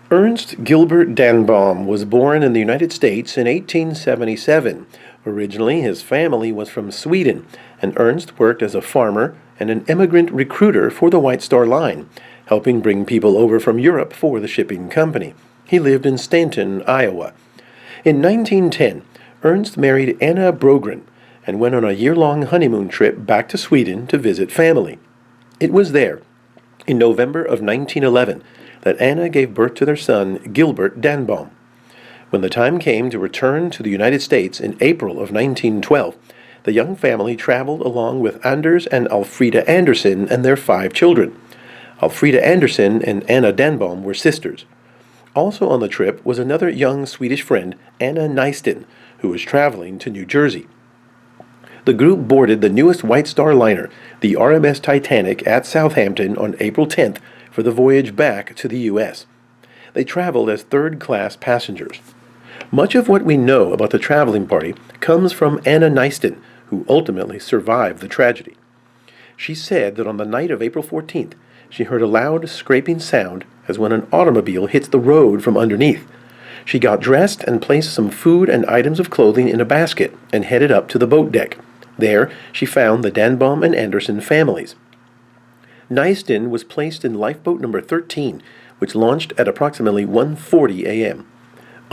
Ernst Gilbert Danbom was born in the United States in 1877. Originally, his family was from Sweden, and Ernst worked as a farmer and an immigrant recruiter for the White Star Line, helping bring people over from Europe for the shipping company. He lived in Stanton, Iowa. In 1910, Ernst married Anna Brogren and went on a year-long honeymoon trip back to Sweden to visit family. It was there, in November of 1911, that Anna gave birth to their son, Gilbert Danbom. When the time came to return to the United States in April of 1912, the young family traveled along with Anders and Alfreda Anderson and their 5 children. Alfreda Anderson and Anna Danbom were sisters. Also on the trip was another young Swedish friend, Anna Nysten, who was traveling to New Jersey. The group boarded the newest White Star liner, the RMS Titanic, at Southampton on April 10th for the voyage back to the U.S. They traveled as third-class passengers. Much of what we know about the traveling party comes from Anna Nysten, who ultimately survived the tragedy. She said that on the night of April 14th, she heard a loud scraping sound as when an automobile hits the road from underneath. She got dressed and placed some food and items of clothing in a basket and headed up to the boat deck. There, she found the Danbom and Anderson families. Nysten was placed in lifeboat number 13, which launched at approximately 1:40 a.m.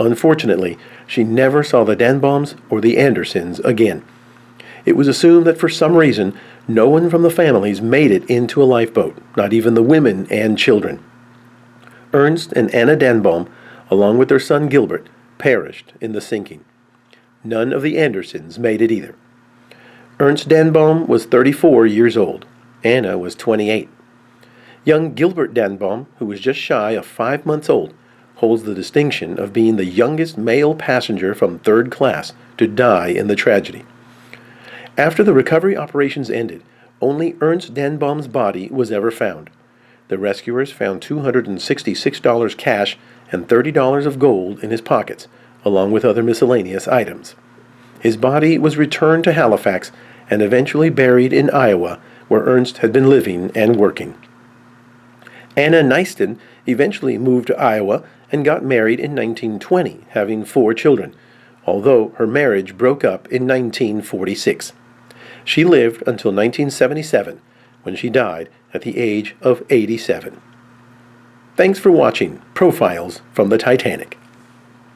Unfortunately, she never saw the Danboms or the Andersons again. It was assumed that for some reason, no one from the families made it into a lifeboat, not even the women and children. Ernst and Anna Danbom, along with their son Gilbert, perished in the sinking. None of the Andersons made it either. Ernst Danbom was 34 years old. Anna was 28. Young Gilbert Danbom, who was just shy of 5 months old, holds the distinction of being the youngest male passenger from third class to die in the tragedy. After the recovery operations ended, only Ernst Danbom's body was ever found. The rescuers found $266 cash and $30 of gold in his pockets, along with other miscellaneous items. His body was returned to Halifax and eventually buried in Iowa, where Ernst had been living and working. Anna Nysten eventually moved to Iowa and got married in 1920, having 4 children, although her marriage broke up in 1946. She lived until 1977, when she died at the age of 87. Thanks for watching Profiles from the Titanic.